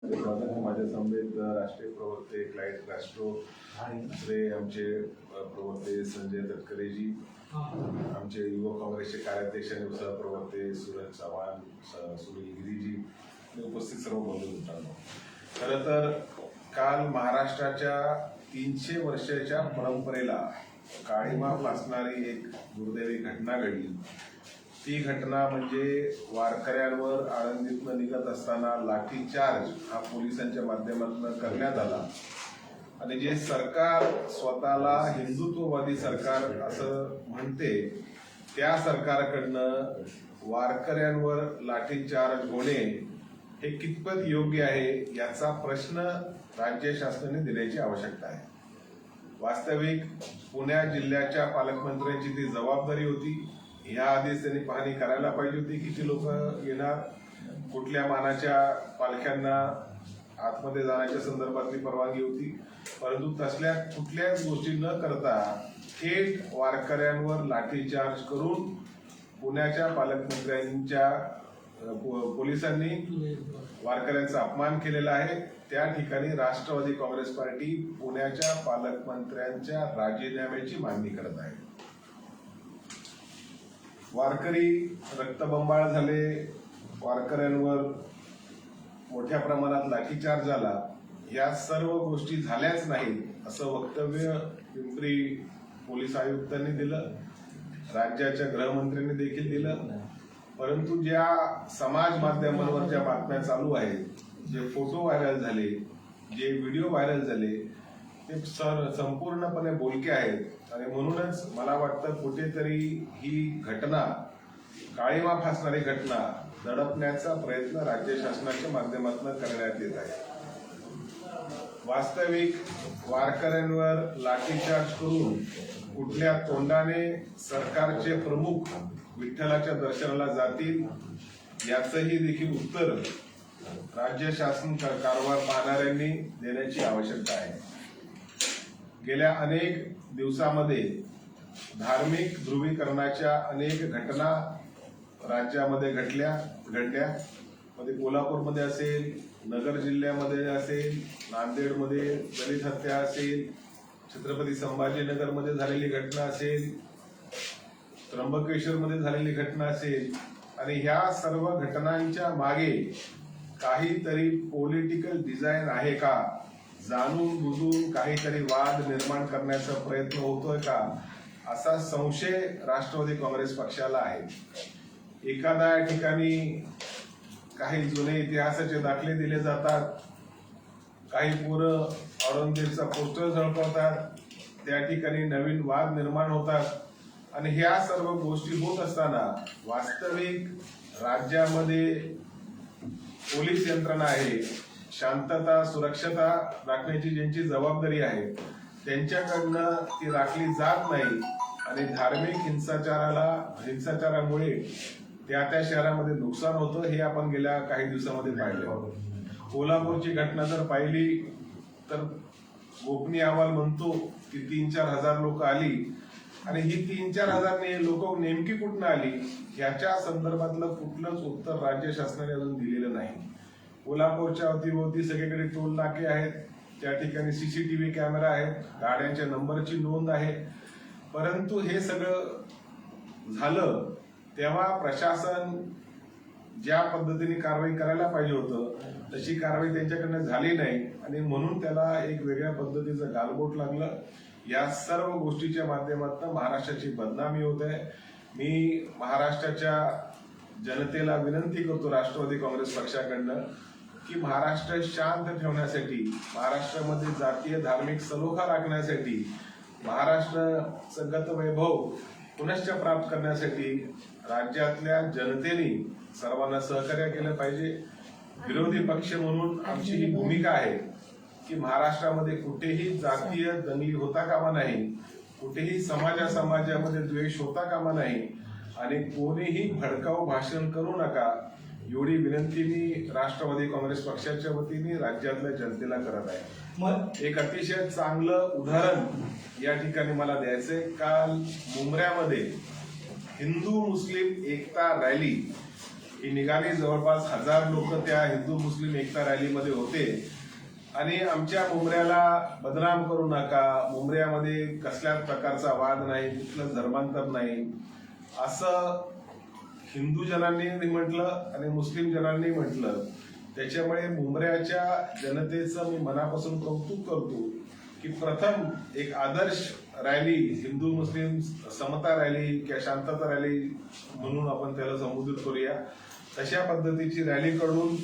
माझ्या समवेत राष्ट्रीय प्रवक्ते क्लाइंट राष्ट्रो दुसरे आमचे प्रवक्ते संजय तटकरेजी, आमचे युवक काँग्रेसचे कार्याध्यक्ष आणि सहप्रवक्ते सूरज चव्हाण, सुनील गिरीजी आणि उपस्थित सर्व बंधू मित्रांनो, खरं तर काल महाराष्ट्राच्या 300 वर्षाच्या परंपरेला काळीमा फासणारी एक दुर्दैवी घटना घडली। ती घटना म्हणजे वारकऱ्यांवर आळंदीतून निघत असताना लाठीचार्ज हा पोलिसांच्या माध्यमातून करण्यात आला आणि जे सरकार स्वतःला हिंदुत्ववादी सरकार असं म्हणते त्या सरकारकडनं वारकऱ्यांवर लाठीचार्ज होणे हे कितपत योग्य आहे याचा प्रश्न राज्य शासनाने देण्याची आवश्यकता आहे। वास्तविक पुणे जिल्ह्याच्या पालकमंत्र्यांची ती जबाबदारी होती। याआधीच त्यांनी पाहणी करायला पाहिजे होती, किती लोक येणार, कुठल्या मानाच्या पालख्यांना आतमध्ये जाण्याच्या संदर्भातली परवानगी होती, परंतु तसल्या कुठल्याच गोष्टी न करता थेट वारकऱ्यांवर लाठीचार्ज करून पुण्याच्या पालकमंत्र्यांच्या पोलिसांनी वारकऱ्यांचा अपमान केलेला आहे। त्या ठिकाणी राष्ट्रवादी काँग्रेस पार्टी पुण्याच्या पालकमंत्र्यांच्या राजीनाम्याची मागणी करत आहे। वारकरी रक्तबंबाळ झाले, वारकऱ्यांवर मोठ्या प्रमाणात लाठीचार्ज झाला, या सर्व गोष्टी झाल्याच नाहीत असं वक्तव्य पिंपरी पोलीस आयुक्तांनी दिलं, राज्याच्या गृहमंत्र्यांनी देखील दिलं। परंतु ज्या समाज माध्यमांवर ज्या बातम्या चालू आहेत, जे फोटो व्हायरल झाले, जे व्हिडिओ व्हायरल झाले, ते संपूर्णपणे बोलके आहेत आणि म्हणूनच मला वाटतं कुठेतरी ही घटना, काळीमा फासणारी घटना दडपण्याचा प्रयत्न राज्य शासनाच्या माध्यमातून करण्यात येत आहे। वास्तविक वारकऱ्यांवर लाठीचार्ज करून कुठल्या तोंडाने सरकारचे प्रमुख विठ्ठलाच्या दर्शनाला जातील याचंही देखील उत्तर राज्य शासन कारभार पाहणाऱ्यांनी देण्याची आवश्यकता आहे। गेल्या अनेक दिवसामध्ये धार्मिक ध्रुवीकरणाच्या अनेक घटना राज्यामध्ये घडल्या। मध्ये कोल्हापूरमध्ये असेल, नगर जिल्ह्यामध्ये असेल, नांदेडमध्ये दलित हत्या असेल, छत्रपती संभाजीनगरमध्ये झालेली घटना असेल, त्र्यंबकेश्वरमध्ये झालेली घटना असेल आणि ह्या सर्व घटनांच्या मागे काहीतरी पॉलिटिकल डिझाईन आहे का, जाणून बुजून काहीतरी वाद निर्माण करण्याचा प्रयत्न होतोय का, असा संशय राष्ट्रवादी काँग्रेस पक्षाला आहे। एखाद्या ठिकाणी काही जुने इतिहासाचे दाखले दिले जातात, काही पोरं औरंगजेबचा पोस्टर झळकवतात, त्या ठिकाणी नवीन वाद निर्माण होतात आणि ह्या सर्व गोष्टी होत असताना वास्तविक राज्यामध्ये पोलीस यंत्रणा आहे, शांतता सुरक्षता राखण्याची ज्यांची जबाबदारी आहे त्यांच्याकडनं ती राखली जात नाही आणि धार्मिक हिंसाचारामुळे त्या शहरामध्ये नुकसान होतं, हे आपण गेल्या काही दिवसामध्ये पाहिलं। कोल्हापूरची घटना जर पाहिली तर गोपनीय अहवाल म्हणतो की 3-4 हजार लोक आली आणि ही 3-4 हजार लोक नेमकी कुठून आली ह्याच्या संदर्भातलं कुठलंच उत्तर राज्य शासनाने अजून दिलेलं नाही। कोल्हापूरच्या अवतीभोवती सगळीकडे टोल नाके आहेत, त्या ठिकाणी सीसीटीव्ही कॅमेरा आहेत, गाड्यांच्या नंबरची नोंद आहे, परंतु हे सगळं झालं तेव्हा प्रशासन ज्या पद्धतीने कारवाई करायला पाहिजे होतं तशी कारवाई त्यांच्याकडनं झाली नाही आणि म्हणून त्याला एक वेगळ्या पद्धतीचं गालबोट लागलं। या सर्व गोष्टीच्या माध्यमातून महाराष्ट्राची बदनामी होत आहे। मी महाराष्ट्राच्या जनतेला विनंती करतो राष्ट्रवादी काँग्रेस पक्षाकडनं की महाराष्ट्र शांत ठेवण्यासाठी, महाराष्ट्रामध्ये जातीय धार्मिक सलोखा राखण्यासाठी, महाराष्ट्र गत वैभव पुनश्च प्राप्त करण्यासाठी राज्यातल्या जनतेने सर्वांना सहकार्य केलं पाहिजे। विरोधी पक्ष म्हणून आमची ही भूमिका आहे की महाराष्ट्रामध्ये कुठेही जातीय दंगली होता कामा नाही, कुठेही समाजामध्ये द्वेष होता कामा नाही आणि कोणीही भडकाऊ भाषण करू नका, एवढी विनंती मी राष्ट्रवादी काँग्रेस पक्षाच्या वतीने राज्यातल्या जनतेला करत आहे। एक अतिशय चांगलं उदाहरण या ठिकाणी मला द्यायचंय। काल मुंब्र्यामध्ये हिंदू मुस्लिम एकता रॅली ही निघाली. जवळपास 1000 लोक त्या हिंदू मुस्लिम एकता रॅलीमध्ये होते आणि आमच्या मुंबऱ्याला बदनाम करू नका, मुंबऱ्यामध्ये कसल्याच प्रकारचा वाद नाही, कुठलं धर्मांतर नाही असं हिंदू जनांनी म्हटलं आणि मुस्लिम जनांनी म्हटलं. त्याच्यामुळे मुंबऱ्याच्या जनतेचं मी मनापासून कौतुक करतो की प्रथम एक आदर्श रॅली, हिंदू मुस्लिम समता रॅली किंवा शांतता रॅली म्हणून आपण त्याला संबोधित करूया, तशा पद्धतीची रॅली कडून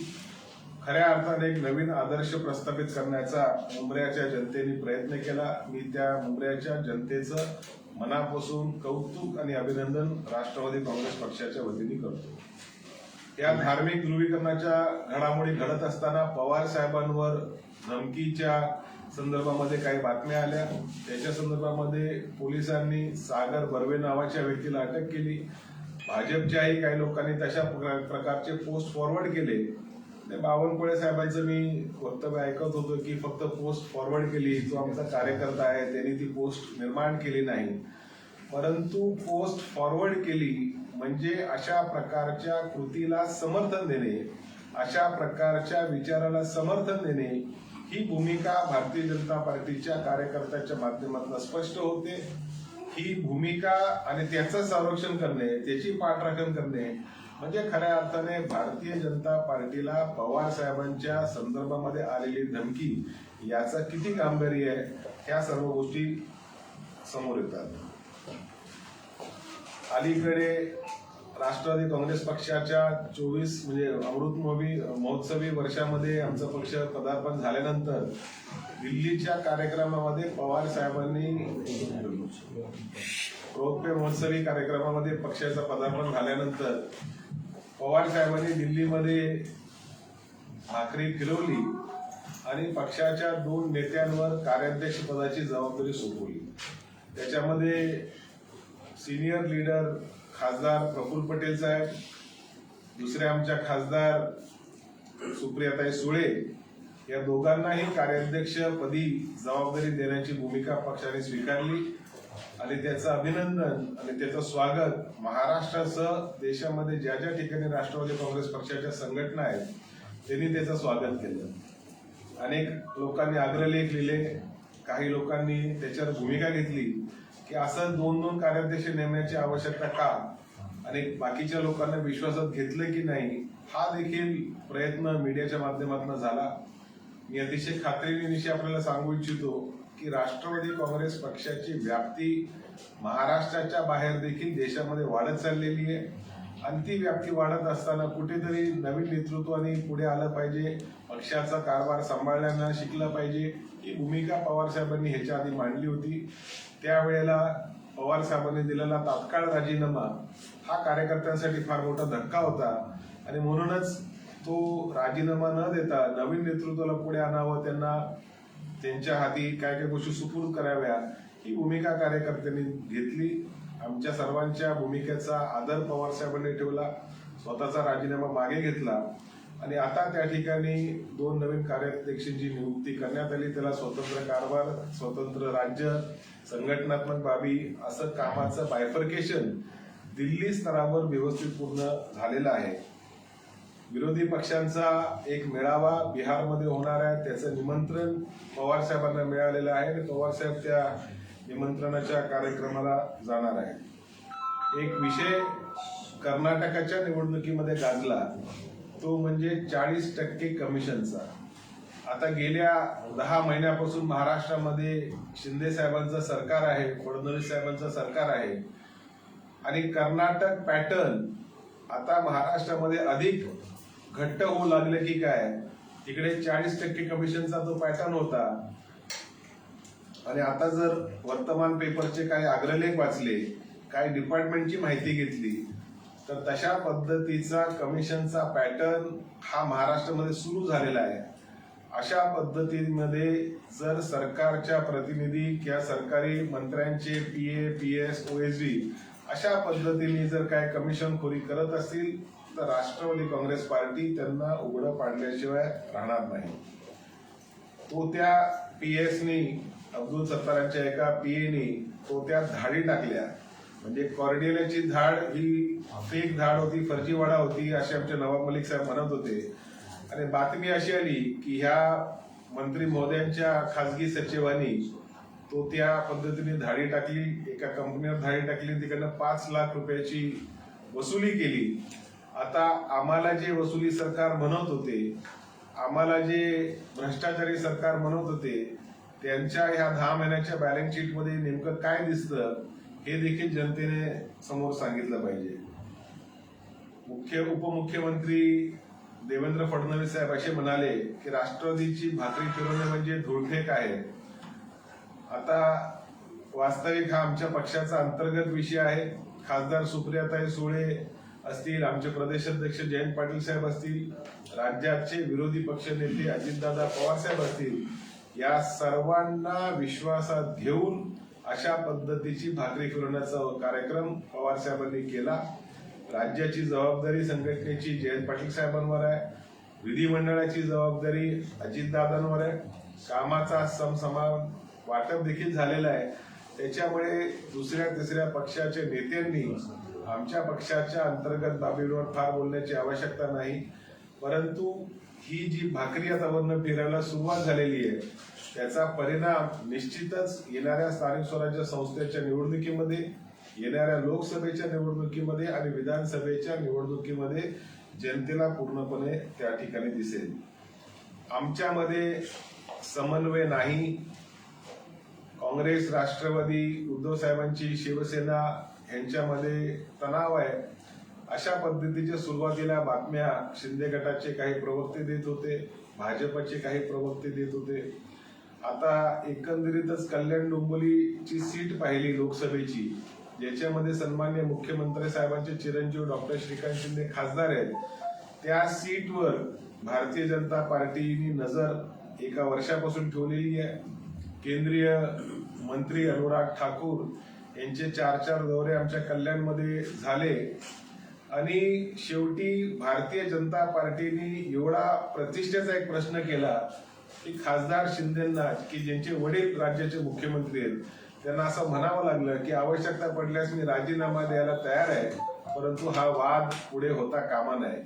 खऱ्या अर्थाने एक नवीन आदर्श प्रस्थापित करण्याचा मुंबऱ्याच्या जनतेने प्रयत्न केला. मी त्या मुंबऱ्याच्या जनतेचं मनापासून कौतुक आणि अभिनंदन राष्ट्रवादी काँग्रेस पक्षाच्या वतीने करतो. या धार्मिक ध्रुवीकरणाच्या घडामोडी घडत असताना पवार साहेबांवर धमकीच्या संदर्भामध्ये काही बातम्या आल्या. त्याच्या संदर्भामध्ये पोलिसांनी सागर बर्वे नावाच्या व्यक्तीला अटक केली. भाजपच्याही काही लोकांनी तशा प्रकारचे पोस्ट फॉरवर्ड केले. बावनकुळे साहेबांचं मी वक्तव्य ऐकत होतो की फक्त पोस्ट फॉरवर्ड केली, जो आमचा कार्यकर्ता आहे त्यांनी ती पोस्ट निर्माण केली नाही. परंतु पोस्ट फॉरवर्ड केली म्हणजे अशा प्रकारच्या कृतीला समर्थन देणे, अशा प्रकारच्या विचाराला समर्थन देणे, ही भूमिका भारतीय जनता पार्टीच्या कार्यकर्त्याच्या माध्यमातून स्पष्ट होते. ही भूमिका आणि त्याचं संरक्षण करणे, त्याची पाठराखण करणे म्हणजे खऱ्या अर्थाने भारतीय जनता पार्टीला पवार साहेबांच्या संदर्भामध्ये आलेली धमकी याचा किती गांभीर्य आहे, ह्या सर्व गोष्टी समोर येतात. अलीकडे राष्ट्रवादी काँग्रेस पक्षाच्या 24 म्हणजे अमृत महोत्सवी वर्षामध्ये आमचा पक्ष पदार्पण झाल्यानंतर दिल्लीच्या कार्यक्रमामध्ये पवार साहेबांनी रौप्य महोत्सवी कार्यक्रमामध्ये पक्षाचं पदार्पण झाल्यानंतर पवार साहेबांनी दिल्लीमध्ये भाकरी फिरवली आणि पक्षाच्या 2 नेत्यांवर कार्याध्यक्ष पदाची जबाबदारी सोपवली. त्याच्यामध्ये सिनियर लीडर खासदार प्रफुल्ल पटेल साहेब, दुसरे आमच्या खासदार सुप्रियाताई सुळे या दोघांनाही कार्याध्यक्ष पदी जबाबदारी देण्याची भूमिका पक्षाने स्वीकारली आणि त्याचं अभिनंदन आणि त्याचं स्वागत महाराष्ट्रासह देशामध्ये ज्या ज्या ठिकाणी राष्ट्रवादी काँग्रेस पक्षाच्या संघटना आहेत त्यांनी त्याचं स्वागत केलं. अनेक लोकांनी अग्रलेख लिहिले, काही लोकांनी त्याच्यावर भूमिका घेतली की असं 2-2 कार्याध्यक्ष नेमण्याची आवश्यकता का आणि बाकीच्या लोकांना विश्वासात घेतलं की नाही, हा देखील प्रयत्न मीडियाच्या माध्यमातून झाला. मी अतिशय खात्रीनिशी आपल्याला सांगू इच्छितो की राष्ट्रवादी काँग्रेस पक्षाची व्याप्ती महाराष्ट्राच्या बाहेर देखील देशामध्ये वाढत चाललेली आहे आणि ती व्याप्ती वाढत असताना कुठेतरी नवीन नेतृत्वाने पुढे आलं पाहिजे, पक्षाचा कारभार सांभाळण्याला शिकलं पाहिजे, ही भूमिका पवार साहेबांनी ह्याच्या आधी मांडली होती. त्यावेळेला पवार साहेबांनी दिलेला तात्काळ राजीनामा हा कार्यकर्त्यांसाठी फार मोठा धक्का होता आणि म्हणूनच तो राजीनामा न देता नवीन नेतृत्वाला पुढे आणावं, त्यांना त्यांच्या हाती काय काय गोष्टी सुपूर्द कराव्या, ही भूमिका कार्यकर्त्यांनी घेतली. आमच्या सर्वांच्या भूमिकेचा आदर पवार साहेबांनी ठेवला, स्वतःचा राजीनामा मागे घेतला आणि आता त्या ठिकाणी 2 नवीन कार्याध्यक्षांची नियुक्ती करण्यात आली. त्याला स्वतंत्र कारभार, स्वतंत्र राज्य, संघटनात्मक बाबी असं कामाचं बायफर्केशन दिल्ली स्तरावर व्यवस्थित पूर्ण झालेलं आहे. विरोधी पक्षांचा एक मेळावा बिहारमध्ये होणार आहे, त्याचं निमंत्रण पवार साहेबांना मिळालेलं आहे आणि पवार साहेब त्या निमंत्रणाच्या कार्यक्रमाला जाणार आहे. एक विषय कर्नाटकाच्या निवडणुकीमध्ये गाजला, तो म्हणजे 40% कमिशनचा. आता गेल्या 10 महिन्यापासून महाराष्ट्रामध्ये शिंदे साहेबांचं सरकार आहे, फडणवीस साहेबांचं सरकार आहे आणि कर्नाटक पॅटर्न आता महाराष्ट्रामध्ये अधिक घट्ट होऊ लागले की काय. तिकडे 40% कमिशनचा जो पॅटर्न होता आणि आता जर वर्तमान पेपरचे काही अग्रलेख वाचले, काही डिपार्टमेंटची माहिती घेतली तर तशा पद्धतीचा कमिशनचा पॅटर्न हा महाराष्ट्रामध्ये सुरू झालेला आहे. अशा पद्धतीमध्ये जर सरकारच्या प्रतिनिधी किंवा सरकारी मंत्र्यांचे PA, PS, OSD अशा पद्धतीने जर काय कमिशनखोरी करत असतील तर राष्ट्रवादी काँग्रेस पार्टी त्यांना उघडं पाडल्याशिवाय राहणार नाही. तो त्या PSनी, अब्दुल सत्तारांच्या एका PAनी तो त्या धाडी टाकल्या म्हणजे कॉर्डियाची झाड ही फेक झाड होती, फर्जीवाडा होती, असे आमचे नवाब मलिक साहेब म्हणत होते. आणि बातमी अशी आली की ह्या मंत्री महोदयांच्या खासगी सचिवांनी तो त्या पद्धतीने धाडी टाकली, एका कंपनीवर धाडी टाकली, तिकडनं 5 लाख रुपयाची वसुली केली. आता आम्हाला जे वसुली सरकार म्हणत होते, आम्हाला जे भ्रष्टाचारी सरकार म्हणत होते, त्यांच्या ह्या 10 महिन्याच्या बॅलन्स शीट मध्ये नेमकं काय दिसतं हे देखील जनतेने समोर सांगितलं पाहिजे. उपमुख्यमंत्री देवेंद्र फडणवीस साहेब असे म्हणाले की राष्ट्रवादीची भाकरी फिरवणे म्हणजे धुळफेक आहे. आता वास्तविक हा आमच्या पक्षाचा अंतर्गत विषय आहे. खासदार सुप्रियाताई सुळे असतील, आमचे प्रदेशाध्यक्ष जयंत पाटील साहेब असतील, राज्याचे विरोधी पक्ष नेते अजितदादा पवार साहेब असतील, या सर्वांना विश्वासात घेऊन अशा पद्धतीची भाकरी फिरवण्याचा कार्यक्रम पवार साहेबांनी केला. राज्याची जबाबदारी संघटनेची जयंत पाटील साहेबांवर आहे, विधिमंडळाची जबाबदारी अजितदादांवर आहे, कामाचा समसमान वाटप देखील झालेला आहे. त्याच्यामुळे दुसऱ्या तिसऱ्या पक्षाच्या नेत्यांनी आमच्या पक्षाच्या अंतर्गत बाबींवर फार बोलण्याची आवश्यकता नाही. परंतु ही जी भाकरी आता वरनं फिरायला सुरुवात झालेली आहे, त्याचा परिणाम निश्चितच येणाऱ्या स्थानिक स्वराज्य संस्थेच्या निवडणुकीमध्ये, येणाऱ्या लोकसभेच्या निवडणुकीमध्ये आणि विधानसभेच्या निवडणुकीमध्ये जनतेला पूर्णपणे त्या ठिकाणी दिसेल. आमच्यामध्ये समन्वय नाही. काँग्रेस, राष्ट्रवादी, उद्धव साहेबांची शिवसेना यांच्यामध्ये तणाव आहे. अशा पद्धतीच्या सुरुवातीला बातम्या शिंदे गटाचे काही प्रवक्ते देत होते, भाजपचे काही प्रवक्ते देत होते. आता एकंदरीतच कल्याण डोंबिवलीची सीट पाहिली लोकसभेची, ज्याच्यामध्ये सन्माननीय मुख्यमंत्री साहेबांचे चिरंजीव डॉक्टर श्रीकांत शिंदे खासदार आहेत. त्या सीटवर भारतीय जनता पार्टीने नजर एका वर्षापासून ठेवलेली आहे. केंद्रीय मंत्री अनुराग ठाकूर यांचे 4 दौरे आमच्या कल्याणमध्ये झाले आणि शेवटी भारतीय जनता पार्टीने एवढा प्रतिष्ठेचा एक प्रश्न केला की खासदार शिंदेंना, की ज्यांचे वडील राज्याचे मुख्यमंत्री आहेत, त्यांना असं म्हणावं लागलं की आवश्यकता पडल्यास मी राजीनामा द्यायला तयार आहे, परंतु हा वाद पुढे होता कामा नये.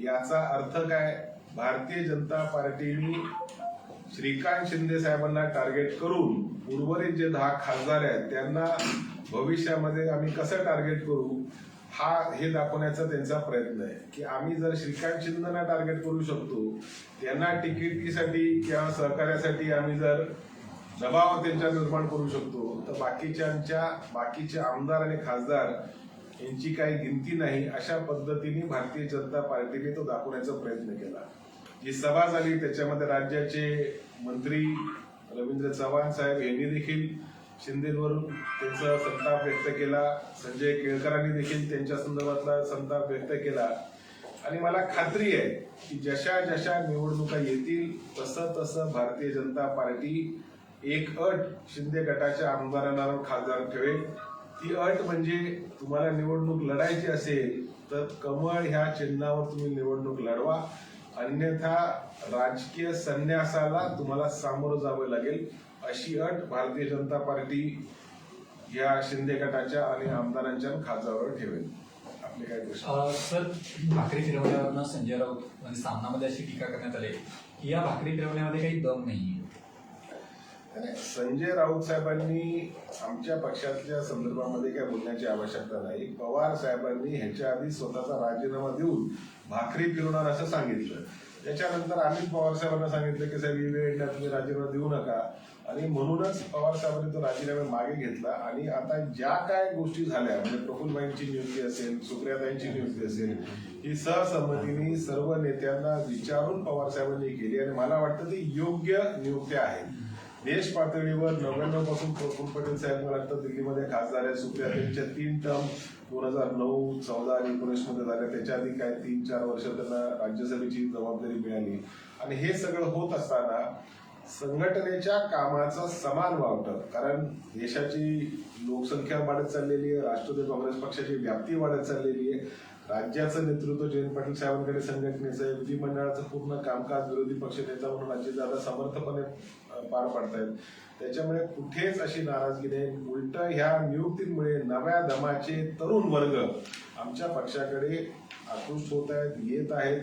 याचा अर्थ काय? भारतीय जनता पार्टीने श्रीकांत शिंदे साहेबांना टार्गेट करून उर्वरित जे 10 खासदार आहेत त्यांना भविष्यामध्ये आम्ही कसं टार्गेट करू हे दाखवण्याचा त्यांचा प्रयत्न आहे. की आम्ही जर श्रीकांत शिंदेना टार्गेट करू शकतो, त्यांना तिकिटीसाठी किंवा सहकार्यासाठी आम्ही जर दबाव त्यांच्या निर्माण करू शकतो, तर बाकीचे आमदार आणि खासदार यांची काही गिनती नाही. अशा पद्धतीने भारतीय जनता पार्टीने तो दाखवण्याचा प्रयत्न केला. जी सभा झाली त्याच्यामध्ये राज्याचे मंत्री रवींद्र चव्हाण साहेब यांनी देखील शिंदेवरून त्यांचा संताप व्यक्त केला. संजय केळकरांनी देखील त्यांच्या संदर्भातला संताप व्यक्त केला. आणि मला खात्री आहे की जशा जशा निवडणुका येतील तसं भारतीय जनता पार्टी एक अट शिंदे गटाच्या आमदारांना खासदार ठेवेल. ती अट म्हणजे तुम्हाला निवडणूक लढायची असेल तर कमळ ह्या चिन्हावर तुम्ही निवडणूक लढवा, अन्यथा राजकीय संन्यासाला तुम्हाला सामोरं जावं लागेल, अशी अट भारतीय जनता पार्टी या शिंदे गटाच्या आणि आमदारांच्या खासदारावर ठेवेल. आपले काय प्रश्न? सर, भाकरी फिरवण्यावरनं संजय राऊत म्हणजे सामनामध्ये अशी टीका करण्यात आली की या भाकरी फिरवण्यामध्ये काही दम नाही. संजय राऊत साहेबांनी आमच्या पक्षाच्या संदर्भामध्ये काय बोलण्याची आवश्यकता नाही. पवार साहेबांनी ह्याच्या आधी स्वतःचा राजीनामा देऊन भाकरी फिरवणार असं सांगितलं. त्याच्यानंतर आम्ही पवार साहेबांना सांगितलं की साहेब, वेळ तुम्ही राजीनामा देऊ नका, आणि म्हणूनच पवार साहेबांनी तो राजीनामा मागे घेतला. आणि आता ज्या काय गोष्टी झाल्या, म्हणजे प्रफुल्लबाईंची नियुक्ती असेल, सुप्रियाताईंची नियुक्ती असेल, ही सहसंमतीने सर्व नेत्यांना विचारून पवार साहेबांनी केली आणि मला वाटतं ती योग्य नियुक्त्या आहेत. देश पातळीवर 99 पासून प्रफुल्ल पटेल साहेब मला वाटतं दिल्लीमध्ये खासदार आहेत. सुप्रियाताईंच्या 3 टर्म 2009, 14 आणि 19 मध्ये झाल्या. त्याच्या आधी काय 3-4 वर्ष त्यांना राज्यसभेची जबाबदारी मिळाली. आणि हे सगळं होत असताना संघटनेच्या कामाचं समान वाटप, कारण देशाची लोकसंख्या वाढत चाललेली आहे, राष्ट्रवादी काँग्रेस पक्षाची व्याप्ती वाढत चाललेली आहे, राज्याचं नेतृत्व जयंत पाटील साहेबांकडे संघटनेचं आहे, विधिमंडळाचं पूर्ण कामकाज विरोधी पक्षनेता म्हणून अजितदादा समर्थपणे पार पाडतायत. त्याच्यामुळे कुठेच अशी नाराजगी नाही. उलट ह्या नियुक्तींमुळे नव्या दमाचे तरुण वर्ग आमच्या पक्षाकडे आकृष्ट होत आहेत, येत आहेत.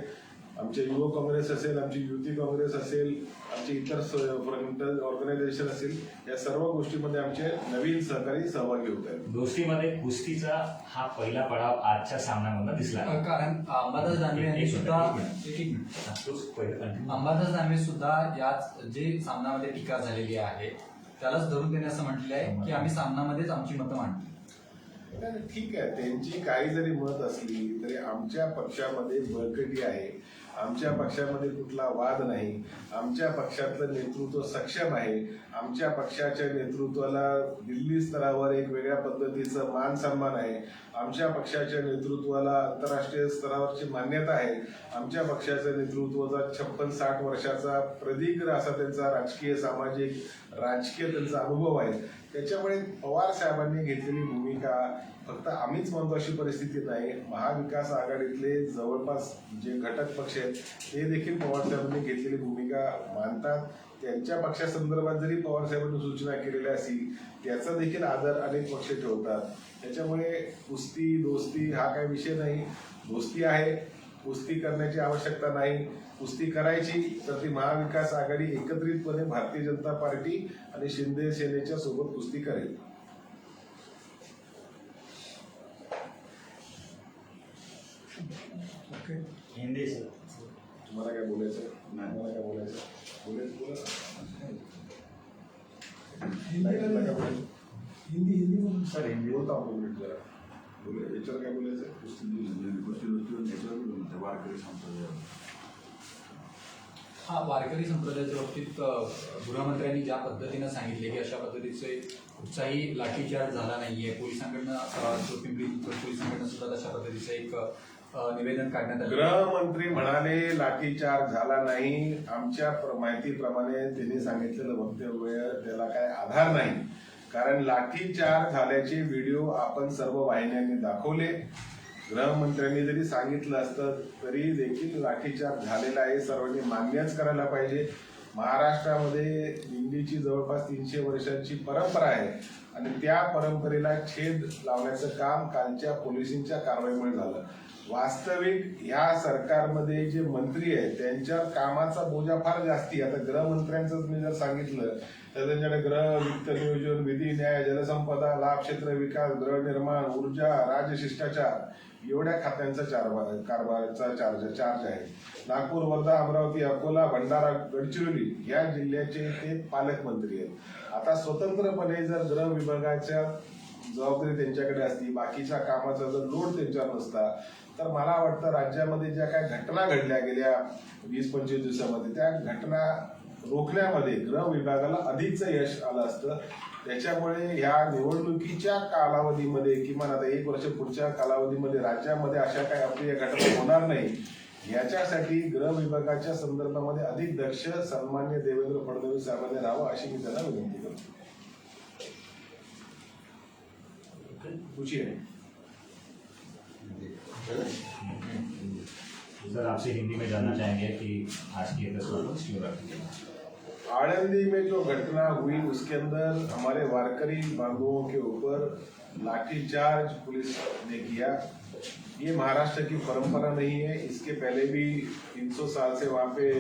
आमचे युवक काँग्रेस असेल, आमची युती काँग्रेस असेल, आमचे इतर फ्रंटल ऑर्गनायझेशन असेल, या सर्व गोष्टीमध्ये आमचे नवीन सहकारी सहभागी होत आहेत. दोस्तीमध्ये कुस्तीचा हा पहिला पडाव आजच्या सामन्यामधून दिसला. कारण अंबादास दानवे यांनी सुद्धा अंबादास दानवे सुद्धा याच जे सामन्यामध्ये टीका झालेली आहे त्यालाच धरून त्यांनी असं म्हटलं आहे की आम्ही सामन्यामध्येच आमची मतं मांडतो. नाही, ठीक आहे, त्यांची काही जरी मत असली तरी आमच्या पक्षामध्ये बळकटी आहे. आमच्या पक्षामध्ये कुठला वाद नाही. आमच्या पक्षातलं नेतृत्व सक्षम आहे. आमच्या पक्षाच्या नेतृत्वाला दिल्ली स्तरावर एक वेगळ्या पद्धतीचं मान सन्मान आहे. आमच्या पक्षाच्या नेतृत्वाला आंतरराष्ट्रीय स्तरावरची मान्यता आहे. आमच्या पक्षाच्या नेतृत्वाचा 56-60 वर्षाचा प्रदीर्घ असा त्यांचा राजकीय राजकीय त्यांचा अनुभव आहे. त्याच्यामुळे पवार साहेबांनी घेतलेली भूमिका फक्त आम्हीच म्हणतो अशी परिस्थिती नाही. महाविकास आघाडीतले जवळपास जे घटक पक्ष आहेत ते देखील पवार साहेबांनी घेतलेली भूमिका मानतात. त्यांच्या पक्षासंदर्भात जरी पवार साहेबांनी सूचना केलेल्या असतील त्याचा देखील आदर अनेक पक्ष ठेवतात. त्याच्यामुळे कुस्ती दोस्ती हा काही विषय नाही. दोस्ती आहे, कुस्ती करण्याची आवश्यकता नाही. कुस्ती करायची तर ती महाविकास आघाडी एकत्रितपणे भारतीय जनता पार्टी आणि शिंदे सेनेच्या सोबत कुस्ती करेल. हिंदी सर, तुम्हाला काय बोलायचं? मला काय बोलायचं? बोला. हिंदी सर, हिंदी बोलता आपण मिनिट जरा बोला. याच्यावर काय बोलायचं? हा, वारकरी संप्रदायाच्या बाबतीत गृहमंत्र्यांनी ज्या पद्धतीनं सांगितले की अशा पद्धतीचे कुठचाही लाठीचार्ज झाला नाहीये. पोलिसांकडनं पिंपरी पोलिसांकडनं सुद्धा तशा पद्धतीचं एक निवेदन काढण्यात आलं. गृहमंत्री म्हणाले लाठीचार्ज झाला नाही. आमच्या माहितीप्रमाणे त्यांनी सांगितलेलं वक्तव्य त्याला काय आधार नाही. कारण लाठीचार्ज झाल्याचे व्हिडिओ आपण सर्व वाहिन्यांनी दाखवले. गृहमंत्र्यांनी जरी सांगितलं असतं तरी देखील लाठीचार्ज झालेला आहे. सर्वांनी मान्यच करायला पाहिजे. महाराष्ट्रामध्ये दिंडीची जवळपास 300 वर्षांची परंपरा आहे आणि त्या परंपरेला छेद लावण्याचं काम कालच्या पोलिसांच्या कारवाईमुळे झालं. वास्तविक ह्या सरकारमध्ये जे मंत्री आहेत त्यांच्या कामाचा बोजा फार जास्ती. आता गृहमंत्र्यांचं मी जर सांगितलं तर त्यांच्याकडे गृह, वित्त नियोजन, विधी, न्याय, जलसंपदा, लाभ क्षेत्र विकास, गृहनिर्माण, ऊर्जा, राजशिष्टाचार एवढ्या खात्यांचा कारभाराचा चार्ज आहे. नागपूर, वर्धा, अमरावती, अकोला, भंडारा, गडचिरोली या जिल्ह्याचे ते पालकमंत्री आहेत. आता स्वतंत्रपणे जर गृह विभागाच्या जबाबदारी त्यांच्याकडे असती, बाकीच्या कामाचा जर लोड त्यांच्यावर नसता तर मला वाटतं राज्यामध्ये ज्या काही घटना घडल्या गेल्या 20-25 दिवसामध्ये त्या घटना रोखण्यामध्ये गृह विभागाला अधिकचं यश आलं असतं. त्याच्यामुळे ह्या निवडणुकीच्या कालावधीमध्ये किमान आता 1 वर्ष पुढच्या कालावधीमध्ये राज्यामध्ये अशा काही अप्रिय घटना होणार नाही याच्यासाठी गृह विभागाच्या संदर्भामध्ये अधिक दक्ष सन्मान्य देवेंद्र फडणवीस साहेबांनी राहावं अशी मी त्यांना विनंती करतो. सर आपसे हिंदी में जानना चाहेंगे कि आज की प्रेस कॉन्फ्रेंस क्यों रखी गई? आनंदी में जो घटना हुई उसके अंदर हमारे वारकरी बांधवों के ऊपर लाठीचार्ज पुलिस ने किया. ये महाराष्ट्र की परंपरा नहीं है. इसके पहले भी 300 साल से वहाँ पे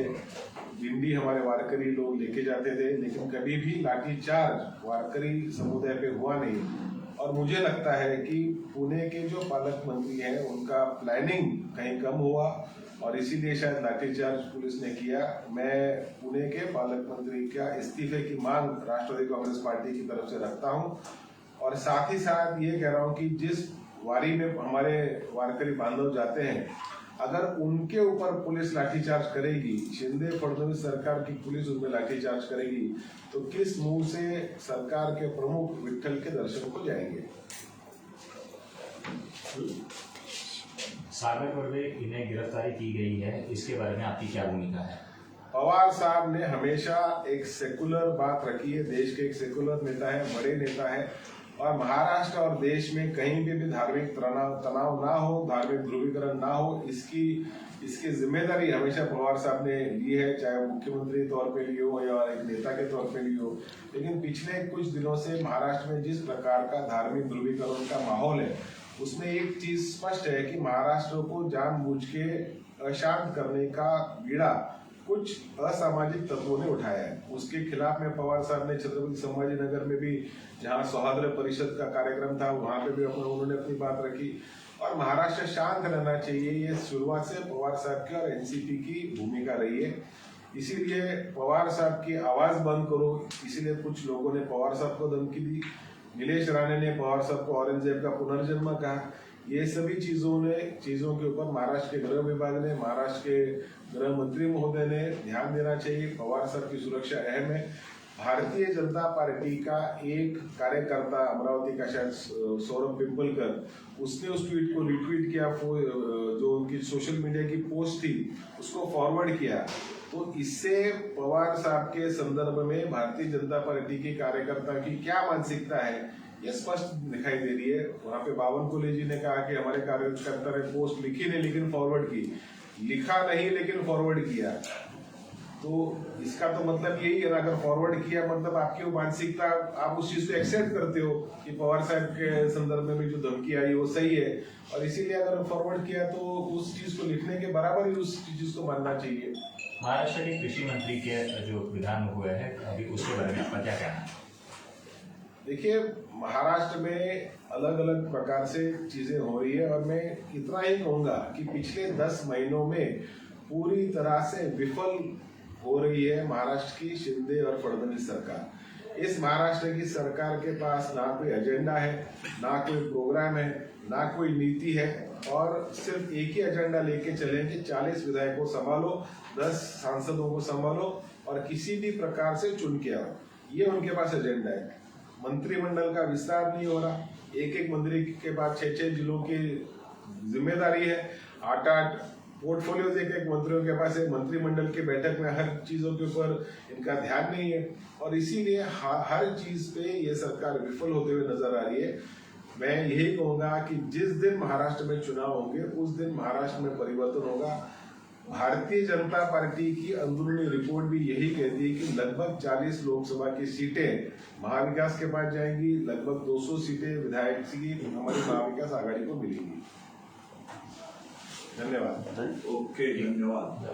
दिंडी हमारे वारकरी लोग लेके जाते थे, लेकिन कभी भी लाठीचार्ज वारकरी समुदाय पे हुआ नहीं. और मुझे लगता है कि पुणे के जो पालक मंत्री हैं उनका प्लानिंग कहीं कम हुआ और इसीलिए शायद लाठीचार्ज पुलिस ने किया. मैं पुणे के पालक मंत्री का इस्तीफे की मांग राष्ट्रवादी कांग्रेस पार्टी की तरफ से रखता हूं और साथ ही साथ ये कह रहा हूं कि जिस वारी में हमारे वारकरी बांधव जाते हैं अगर उनके ऊपर पुलिस लाठीचार्ज करेगी, शिंदे फडणवीस सरकार की पुलिस उनमें लाठीचार्ज करेगी तो किस मुंह से सरकार के प्रमुख विठ्ठल के दर्शन को जाएंगे. सागर पर इन्हें गिरफ्तारी की गई है, इसके बारे में आपकी क्या भूमिका है? पवार साहब ने हमेशा एक सेकुलर बात रखी है. देश के एक सेकुलर नेता है, बड़े नेता है और महाराष्ट्र और देश में कहीं भी धार्मिक तनाव ना हो, धार्मिक ध्रुवीकरण ना हो, इसकी जिम्मेदारी हमेशा पवार साहब ने ली है, चाहे वो मुख्यमंत्री तौर पे ली हो या एक नेता के तौर पे ली हो। लेकिन पिछले कुछ दिनों से महाराष्ट्र में जिस प्रकार का धार्मिक ध्रुवीकरण का माहौल है, उसमें एक चीज स्पष्ट है कि महाराष्ट्र को जानबूझ के अशांत करने का बीड़ा कुछ असामाजिक तत्वों ने उठाया है। उसके खिलाफ में पवार साहब ने छत्रपति संभाजी नगर में भी, जहां सौहार्द परिषद का कार्यक्रम था, वहां पे भी उन्होंने अपनी बात रखी। और महाराष्ट्र शांत रहना चाहिए, ये शुरुआत से पवार साहब की और एनसीपी की भूमिका रही है। इसीलिए पवार साहब की आवाज बंद करो, इसीलिए कुछ लोगों ने पवार साहब को धमकी दी। नीलेश राणे ने पवार साहब को औरंगजेब का पुनर्जन्म कहा। ये सभी चीजों के ऊपर महाराष्ट्र के गृह विभाग ने, महाराष्ट्र के गृह मंत्री महोदय ने ध्यान देना चाहिए। पवार साहब की सुरक्षा अहम है। भारतीय जनता पार्टी का एक कार्यकर्ता, अमरावती का शायद सौरभ पिंपलकर, उसने उस ट्वीट को रिट्वीट किया, जो उनकी सोशल मीडिया की पोस्ट थी उसको फॉरवर्ड किया। तो इससे पवार साहब के संदर्भ में भारतीय जनता पार्टी के कार्यकर्ता की क्या मानसिकता है, ये स्पष्ट दिखाई दे रही है। वहां पे बावन कोले जी ने कहा कि हमारे कार्यकर्ता ने पोस्ट लिखी नहीं लेकिन फॉरवर्ड की, लिखा नहीं लेकिन फॉरवर्ड किया। तो इसका तो मतलब यही है ना, अगर फॉरवर्ड किया मतलब आपकी वो मानसिकता, आप उस चीज को एक्सेप्ट करते हो कि पवार साहब के संदर्भ में जो धमकी आई वो सही है, और इसीलिए अगर फॉरवर्ड किया तो उस चीज को लिखने के बराबर ही उस चीज को मानना चाहिए। महाराष्ट्र के कृषि मंत्री के जो विधान हुए हैं अभी, उसके बारे में आपका क्या कहना है? देखिए, महाराष्ट्र में अलग अलग प्रकार से चीजें हो रही है, और मैं इतना ही कहूंगा कि पिछले 10 महीनों में पूरी तरह से विफल हो रही है महाराष्ट्र की शिंदे और फडणवीस सरकार। इस महाराष्ट्र की सरकार के पास ना कोई एजेंडा है, ना कोई प्रोग्राम है, ना कोई नीति है, और सिर्फ एक ही एजेंडा लेके चले कि 40 विधायकों संभालो, 10 सांसदों को संभालो और किसी भी प्रकार से चुन के आओ। ये उनके पास एजेंडा है। मंत्रिमंडल का विस्तार नहीं हो रहा, एक मंत्री के पास 6 जिलों की जिम्मेदारी है, 8 पोर्टफोलियोज एक मंत्रियों के पास है। मंत्रिमंडल की बैठक में हर चीजों के ऊपर इनका ध्यान नहीं है, और इसीलिए हर चीज पे ये सरकार विफल होते हुए नजर आ रही है। मैं यही कहूंगा कि जिस दिन महाराष्ट्र में चुनाव होंगे उस दिन महाराष्ट्र में परिवर्तन होगा। भारतीय जनता पार्टी की अंदरूनी रिपोर्ट भी यही कहती है कि लगभग 40 लोकसभा की सीटें महाविकास के पास जाएंगी, लगभग 200 सीटें विधायक की हमारी महाविकास आघाड़ी को मिलेंगी। धन्यवाद। ओके, धन्यवाद।